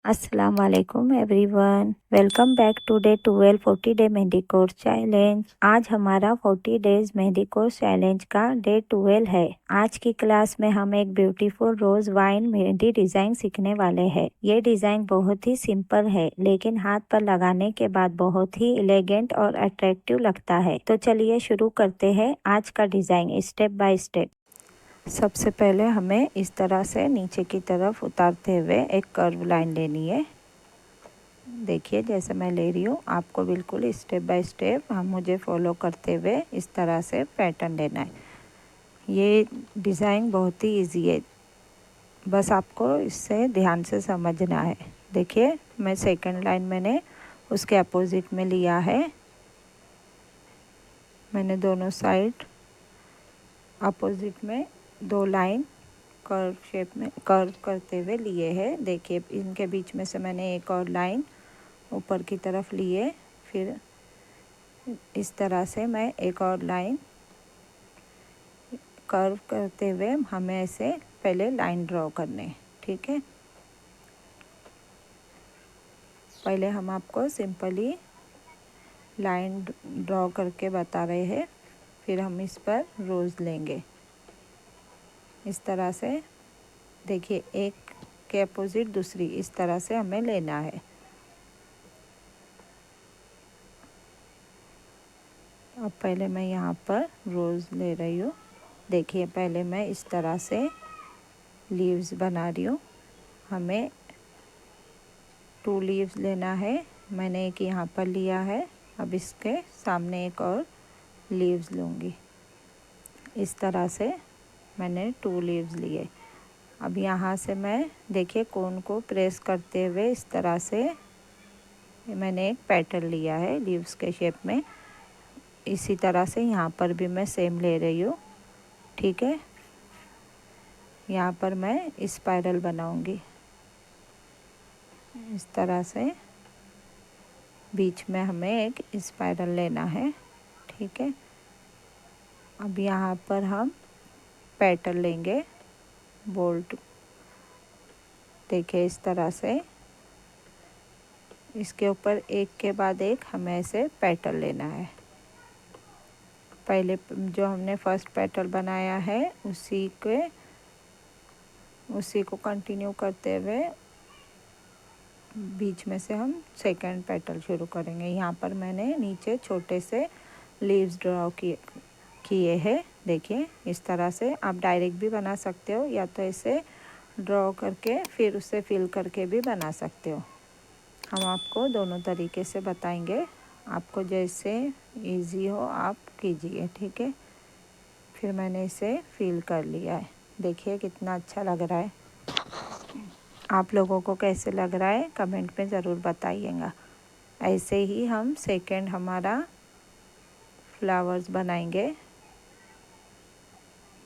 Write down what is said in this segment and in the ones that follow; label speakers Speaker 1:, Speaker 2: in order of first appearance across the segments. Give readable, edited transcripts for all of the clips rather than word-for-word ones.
Speaker 1: अस्सलाम वालेकुम everyone, welcome back to day 12 40 day mehndi course challenge. आज हमारा 40 डेज मेहंदी कोर्स चैलेंज का डे 12 है। आज की क्लास में हम एक beautiful rose vine mehndi design सीखने वाले हैं। ये डिजाइन बहुत ही सिंपल है, लेकिन हाथ पर लगाने के बाद बहुत ही एलिगेंट और अट्रैक्टिव लगता है। तो चलिए शुरू करते हैं आज का डिजाइन स्टेप बाय स्टेप। सबसे पहले हमें इस तरह से नीचे की तरफ उतारते हुए एक कर्व लाइन लेनी है। देखिए जैसे मैं ले रही हूँ, आपको बिल्कुल स्टेप बाय स्टेप मुझे फॉलो करते हुए इस तरह से पैटर्न लेना है। ये डिज़ाइन बहुत ही इजी है, बस आपको इससे ध्यान से समझना है। देखिए मैं सेकंड लाइन मैंने उसके अपोजिट में लिया है। मैंने दोनों साइड अपोजिट में दो लाइन कर्व शेप में कर्व करते हुए लिए हैं। देखिए इनके बीच में से मैंने एक और लाइन ऊपर की तरफ लिए, फिर इस तरह से मैं एक और लाइन कर्व करते हुए हमें ऐसे पहले लाइन ड्रॉ करने, ठीक है। पहले हम आपको सिंपली लाइन ड्रॉ करके बता रहे हैं, फिर हम इस पर रोज़ लेंगे इस तरह से। देखिए एक के अपोजिट दूसरी इस तरह से हमें लेना है। अब पहले मैं यहाँ पर रोज़ ले रही हूँ। देखिए पहले मैं इस तरह से लीव्स बना रही हूँ। हमें 2 लीव्स लेना है। मैंने एक यहाँ पर लिया है। अब इसके सामने एक और लीव्स लूँगी। इस तरह से मैंने 2 लीव्स लिए। अब यहाँ से मैं देखिए कोन को प्रेस करते हुए इस तरह से मैंने एक पैटर्न लिया है लीव्स के शेप में। इसी तरह से यहाँ पर भी मैं सेम ले रही हूँ, ठीक है। यहाँ पर मैं स्पाइरल बनाऊंगी इस तरह से। बीच में हमें एक स्पाइरल लेना है, ठीक है। अब यहाँ पर हम पैटर्न लेंगे बोल्ट। देखिए इस तरह से इसके ऊपर एक के बाद एक हमें ऐसे पैटर्न लेना है। पहले जो हमने फर्स्ट पैटर्न बनाया है उसी को कंटिन्यू करते हुए बीच में से हम सेकंड पेटल शुरू करेंगे। यहाँ पर मैंने नीचे छोटे से लीव्स ड्रॉ किए हैं। देखिए इस तरह से आप डायरेक्ट भी बना सकते हो, या तो इसे ड्रॉ करके फिर उसे फिल करके भी बना सकते हो। हम आपको दोनों तरीके से बताएंगे, आपको जैसे इजी हो आप कीजिए, ठीक है। फिर मैंने इसे फिल कर लिया है। देखिए कितना अच्छा लग रहा है। आप लोगों को कैसे लग रहा है कमेंट में ज़रूर बताइएगा। ऐसे ही हम सेकंड हमारा फ्लावर्स बनाएंगे।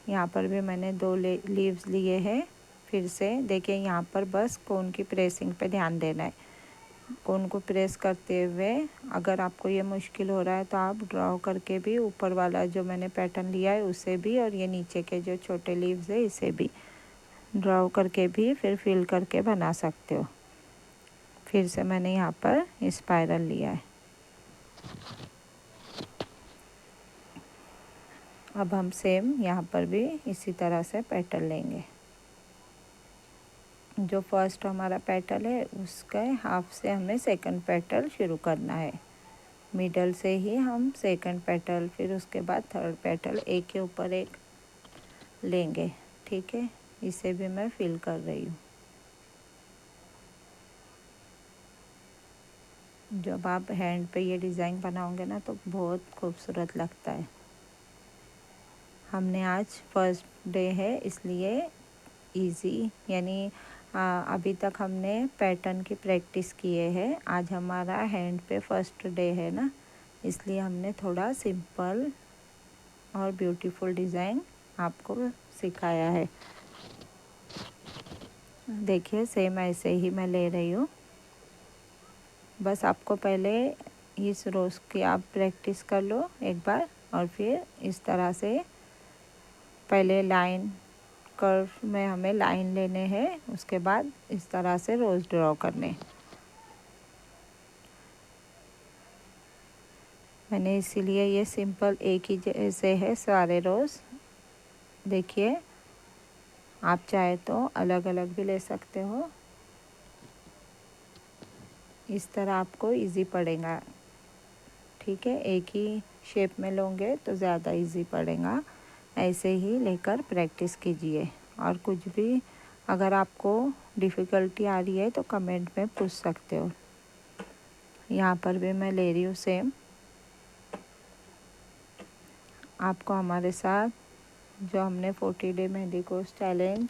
Speaker 1: यहाँ पर भी मैंने 2 लीव्स लिए हैं। फिर से देखिए यहाँ पर बस कोन की प्रेसिंग पे ध्यान देना है। कोन को प्रेस करते हुए अगर आपको ये मुश्किल हो रहा है तो आप ड्रॉ करके भी ऊपर वाला जो मैंने पैटर्न लिया है उसे भी, और ये नीचे के जो छोटे लीव्स है इसे भी ड्रॉ करके भी फिर फिल करके बना सकते हो। फिर से मैंने यहाँ पर स्पाइरल लिया है। अब हम सेम यहाँ पर भी इसी तरह से पैटर्न लेंगे। जो फर्स्ट हमारा पेटल है उसके हाफ से हमें सेकंड पेटल शुरू करना है। मिडल से ही हम सेकंड पेटल, फिर उसके बाद थर्ड पेटल एक के ऊपर एक लेंगे, ठीक है। इसे भी मैं फिल कर रही हूँ। जब आप हैंड पे ये डिज़ाइन बनाओगे ना तो बहुत खूबसूरत लगता है। हमने आज फर्स्ट डे है इसलिए इजी, यानी अभी तक हमने पैटर्न की प्रैक्टिस किए हैं। आज हमारा हैंड पे फर्स्ट डे है ना, इसलिए हमने थोड़ा सिंपल और ब्यूटीफुल डिज़ाइन आपको सिखाया है। देखिए सेम ऐसे ही मैं ले रही हूँ। बस आपको पहले इस रोज़ की आप प्रैक्टिस कर लो एक बार, और फिर इस तरह से पहले लाइन कर्व में हमें लाइन लेने हैं, उसके बाद इस तरह से रोज़ ड्रॉ करने। मैंने इसीलिए ये सिंपल एक ही जैसे है सारे रोज़। देखिए, आप चाहे तो अलग अलग भी ले सकते हो, इस तरह आपको इजी पड़ेगा। ठीक है, एक ही शेप में लोगे तो ज़्यादा इजी पड़ेगा। ऐसे ही लेकर प्रैक्टिस कीजिए, और कुछ भी अगर आपको डिफ़िकल्टी आ रही है तो कमेंट में पूछ सकते हो। यहाँ पर भी मैं ले रही हूँ सेम। आपको हमारे साथ जो हमने 40 डे मेहंदी कोर्स चैलेंज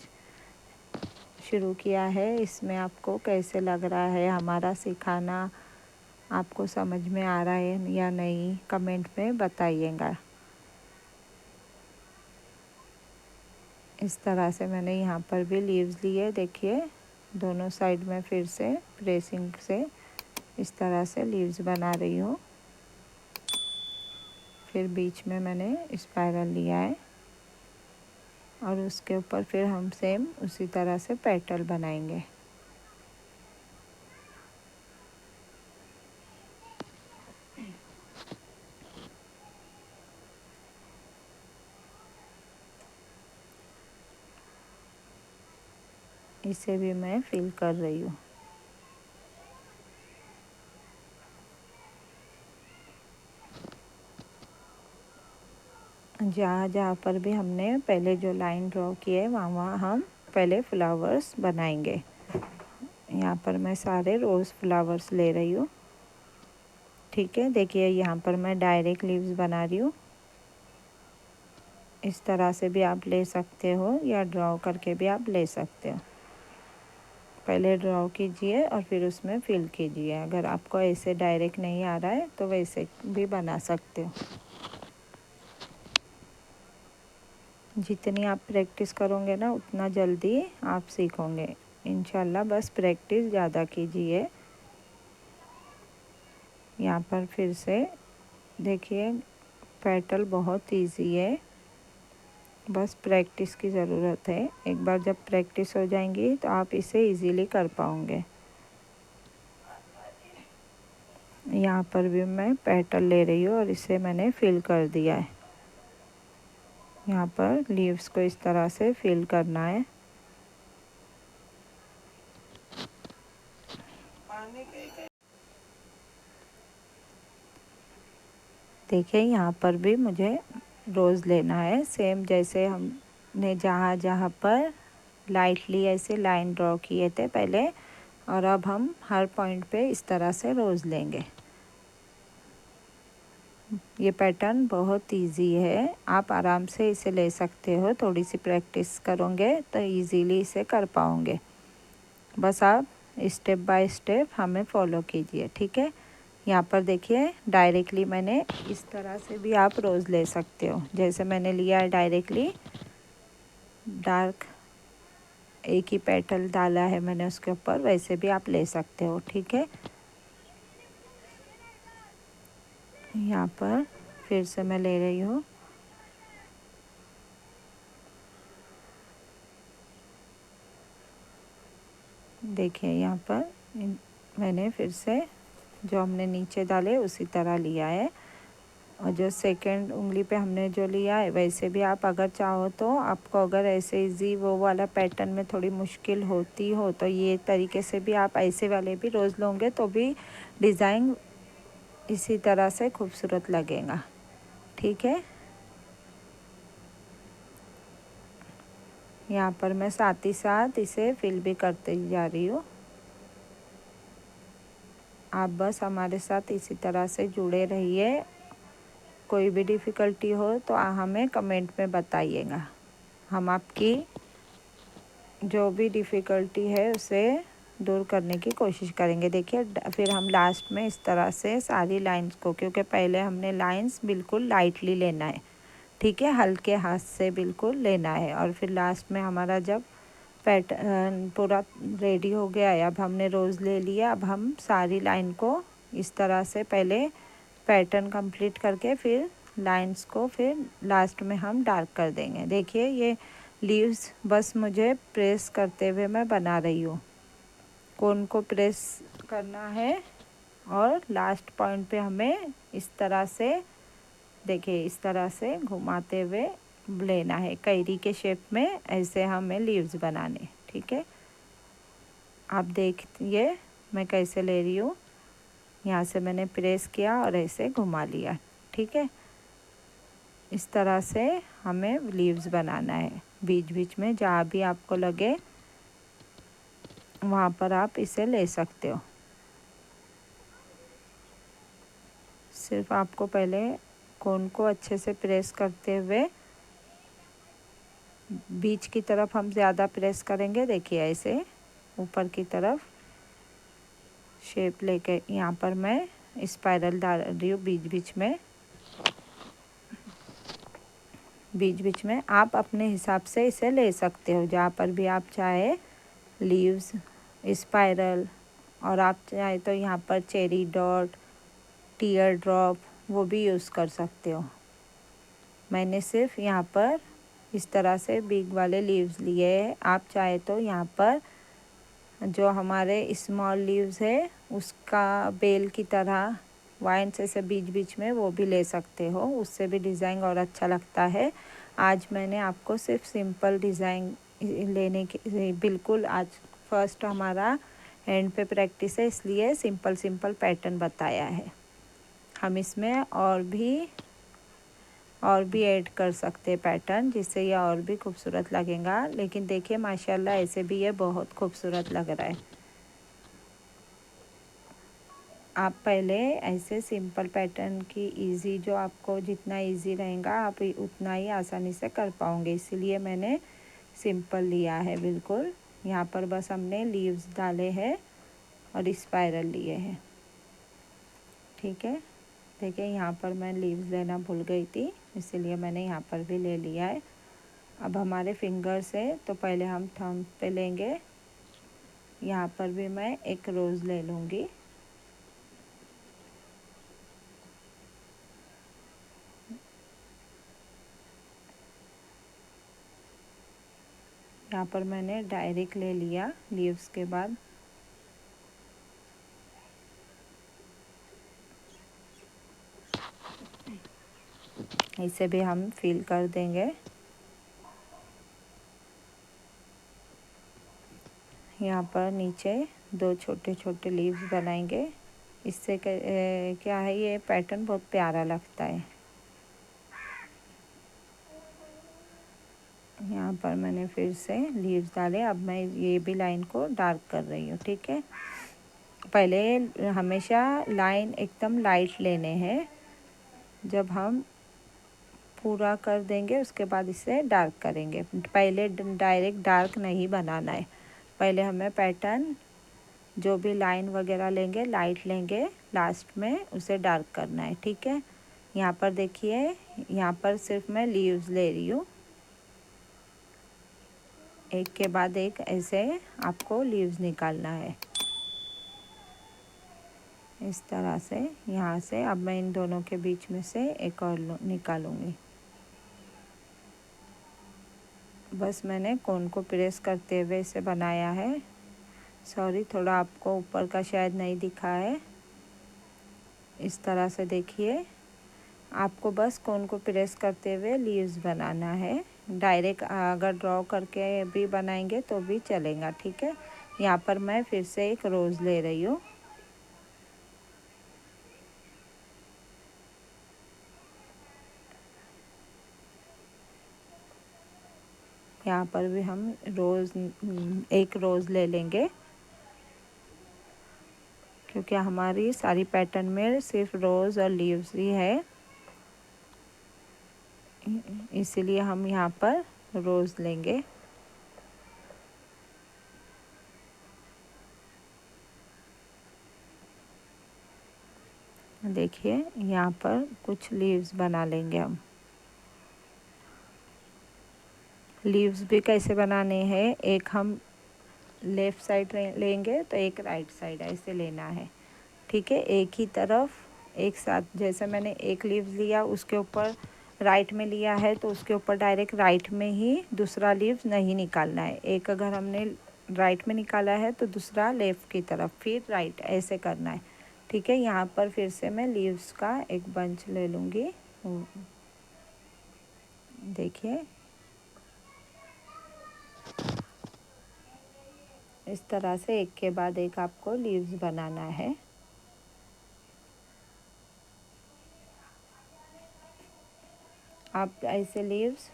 Speaker 1: शुरू किया है, इसमें आपको कैसे लग रहा है हमारा सिखाना, आपको समझ में आ रहा है या नहीं, कमेंट में बताइएगा। इस तरह से मैंने यहाँ पर भी लीव्स लिए। देखिए, दोनों साइड में फिर से प्रेसिंग से इस तरह से लीव्स बना रही हूँ। फिर बीच में मैंने स्पाइरल लिया है, और उसके ऊपर फिर हम सेम उसी तरह से पेटल बनाएंगे। इसे भी मैं फिल कर रही हूँ। जहाँ जहाँ पर भी हमने पहले जो लाइन ड्रॉ की है वहाँ वहाँ हम पहले फ्लावर्स बनाएंगे। यहाँ पर मैं सारे रोज़ फ्लावर्स ले रही हूँ। ठीक है, देखिए यहाँ पर मैं डायरेक्ट लीव्स बना रही हूँ। इस तरह से भी आप ले सकते हो, या ड्रॉ करके भी आप ले सकते हो। पहले ड्रॉ कीजिए और फिर उसमें फिल कीजिए। अगर आपको ऐसे डायरेक्ट नहीं आ रहा है तो वैसे भी बना सकते हो। जितनी आप प्रैक्टिस करोगे ना, उतना जल्दी आप सीखोगे इंशाल्लाह। बस प्रैक्टिस ज़्यादा कीजिए। यहाँ पर फिर से देखिए, पेटल बहुत इजी है, बस प्रैक्टिस की ज़रूरत है। एक बार जब प्रैक्टिस हो जाएंगी तो आप इसे इजीली कर पाओगे। यहाँ पर भी मैं पेटल ले रही हूँ और इसे मैंने फिल कर दिया है। यहाँ पर लीव्स को इस तरह से फिल करना है। देखिए, यहाँ पर भी मुझे रोज़ लेना है, सेम जैसे हमने जहाँ जहाँ पर लाइटली ऐसे लाइन ड्रॉ किए थे पहले, और अब हम हर पॉइंट पे इस तरह से रोज़ लेंगे। ये पैटर्न बहुत इजी है, आप आराम से इसे ले सकते हो। थोड़ी सी प्रैक्टिस करोगे तो इजीली इसे कर पाओगे। बस आप स्टेप बाय स्टेप हमें फॉलो कीजिए। ठीक है, यहाँ पर देखिए, डायरेक्टली मैंने इस तरह से भी आप रोज़ ले सकते हो। जैसे मैंने लिया है डायरेक्टली, डार्क एक ही पेटल डाला है मैंने उसके ऊपर, वैसे भी आप ले सकते हो। ठीक है, यहाँ पर फिर से मैं ले रही हूँ। देखिए, यहाँ पर मैंने फिर से जो हमने नीचे डाले उसी तरह लिया है, और जो सेकंड उंगली पे हमने जो लिया है वैसे भी आप अगर चाहो तो, आपको अगर ऐसे इजी वो वाला पैटर्न में थोड़ी मुश्किल होती हो तो ये तरीके से भी आप ऐसे वाले भी रोज़ लोगे तो भी डिज़ाइन इसी तरह से खूबसूरत लगेगा। ठीक है, यहाँ पर मैं साथ ही साथ इसे फिल भी करते जा रही हूँ। आप बस हमारे साथ इसी तरह से जुड़े रहिए। कोई भी डिफ़िकल्टी हो तो हमें कमेंट में बताइएगा। हम आपकी जो भी डिफ़िकल्टी है उसे दूर करने की कोशिश करेंगे। देखिए, फिर हम लास्ट में इस तरह से सारी लाइंस को, क्योंकि पहले हमने लाइंस बिल्कुल लाइटली लेना है। ठीक है, हल्के हाथ से बिल्कुल लेना है, और फिर लास्ट में हमारा जब पैटर्न पूरा रेडी हो गया है, अब हमने रोज़ ले लिया, अब हम सारी लाइन को इस तरह से पहले पैटर्न कंप्लीट करके फिर लाइंस को फिर लास्ट में हम डार्क कर देंगे। देखिए, ये लीव्स बस मुझे प्रेस करते हुए मैं बना रही हूँ। कोन को प्रेस करना है और लास्ट पॉइंट पे हमें इस तरह से, देखिए इस तरह से घुमाते हुए लेना है। कैरी के शेप में ऐसे हमें लीव्स बनाने, ठीक है। आप देखिए मैं कैसे ले रही हूँ। यहाँ से मैंने प्रेस किया और ऐसे घुमा लिया, ठीक है। इस तरह से हमें लीव्स बनाना है। बीच बीच में जहाँ भी आपको लगे वहाँ पर आप इसे ले सकते हो। सिर्फ आपको पहले कोन को अच्छे से प्रेस करते हुए, बीच की तरफ हम ज़्यादा प्रेस करेंगे, देखिए ऐसे ऊपर की तरफ शेप लेके यहाँ पर मैं स्पाइरल डाल रही हूँ बीच बीच में। बीच बीच में आप अपने हिसाब से इसे ले सकते हो, जहाँ पर भी आप चाहे लीव्स, स्पाइरल, और आप चाहे तो यहाँ पर चेरी डॉट, टीयर ड्रॉप वो भी यूज़ कर सकते हो। मैंने सिर्फ यहाँ पर इस तरह से बिग वाले लीव्स लिए हैं। आप चाहे तो यहाँ पर जो हमारे स्मॉल लीव्स है उसका बेल की तरह वाइन से बीच बीच में वो भी ले सकते हो, उससे भी डिज़ाइन और अच्छा लगता है। आज मैंने आपको सिर्फ सिंपल डिज़ाइन लेने की, बिल्कुल आज फर्स्ट हमारा हैंड पे प्रैक्टिस है, इसलिए सिंपल सिंपल पैटर्न बताया है। हम इसमें और भी ऐड कर सकते हैं पैटर्न, जिससे ये और भी खूबसूरत लगेगा। लेकिन देखिए माशाल्लाह ऐसे भी ये बहुत खूबसूरत लग रहा है। आप पहले ऐसे सिंपल पैटर्न की इजी, जो आपको जितना इजी रहेगा आप उतना ही आसानी से कर पाओगे, इसीलिए मैंने सिंपल लिया है बिल्कुल। यहाँ पर बस हमने लीव्स डाले हैं और स्पाइरल लिए हैं, ठीक है। देखिए यहाँ पर मैं लीव्स लेना भूल गई थी, इसीलिए मैंने यहाँ पर भी ले लिया है। अब हमारे फिंगर से तो पहले हम थंब पे लेंगे, यहाँ पर भी मैं एक रोज़ ले लूँगी। यहाँ पर मैंने डायरेक्ट ले लिया लीव्स के बाद। इसे भी हम फिल कर देंगे। यहाँ पर नीचे 2 छोटे छोटे लीव्स बनाएंगे। इससे क्या है, ये पैटर्न बहुत प्यारा लगता है। यहाँ पर मैंने फिर से लीव्स डाले। अब मैं ये भी लाइन को डार्क कर रही हूँ, ठीक है। पहले हमेशा लाइन एकदम लाइट लेने हैं, जब हम पूरा कर देंगे उसके बाद इसे डार्क करेंगे। पहले डायरेक्ट डार्क नहीं बनाना है, पहले हमें पैटर्न जो भी लाइन वगैरह लेंगे लाइट लेंगे, लास्ट में उसे डार्क करना है, ठीक है। यहाँ पर देखिए, यहाँ पर सिर्फ मैं लीव्स ले रही हूँ, एक के बाद एक ऐसे आपको लीव्स निकालना है इस तरह से। यहाँ से अब मैं इन दोनों के बीच में से एक और निकालूंगी। बस मैंने कोन को प्रेस करते हुए इसे बनाया है। सॉरी, थोड़ा आपको ऊपर का शायद नहीं दिखा है। इस तरह से देखिए, आपको बस कोन को प्रेस करते हुए लीव्स बनाना है। डायरेक्ट अगर ड्रॉ करके भी बनाएंगे तो भी चलेगा, ठीक है। यहाँ पर मैं फिर से एक रोज़ ले रही हूँ। यहाँ पर भी हम एक रोज़ ले लेंगे, क्योंकि हमारी सारी पैटर्न में सिर्फ रोज़ और लीव्स ही है, इसीलिए हम यहाँ पर रोज़ लेंगे। देखिए यहाँ पर कुछ लीव्स बना लेंगे हम। लीव्स भी कैसे बनाने हैं, एक हम लेफ़्ट साइड लेंगे तो एक राइट साइड ऐसे लेना है, ठीक है। एक ही तरफ एक साथ, जैसे मैंने एक लीव्स लिया उसके ऊपर राइट में लिया है तो उसके ऊपर डायरेक्ट राइट में ही दूसरा लीव्स नहीं निकालना है। एक अगर हमने राइट में निकाला है तो दूसरा लेफ़्ट की तरफ, फिर राइट, ऐसे करना है। ठीक है, यहाँ पर फिर से मैं लीव्स का एक बंच ले लूँगी। देखिए इस तरह से एक के बाद एक आपको लीव्स बनाना है। आप ऐसे लीव्स।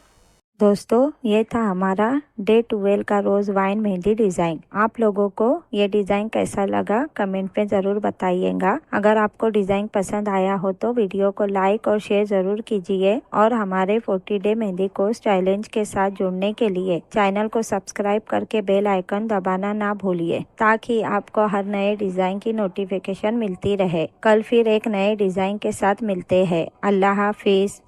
Speaker 1: दोस्तों ये था हमारा डे 12 का रोज़ वाइन मेहंदी डिज़ाइन। आप लोगों को ये डिज़ाइन कैसा लगा कमेंट में ज़रूर बताइएगा। अगर आपको डिज़ाइन पसंद आया हो तो वीडियो को लाइक और शेयर ज़रूर कीजिए और हमारे 40 डे मेहंदी कोर्स चैलेंज के साथ जुड़ने के लिए चैनल को सब्सक्राइब करके बेल आइकन दबाना ना भूलिए, ताकि आपको हर नए डिज़ाइन की नोटिफिकेशन मिलती रहे। कल फिर एक नए डिज़ाइन के साथ मिलते हैं। अल्लाह हाफिज़।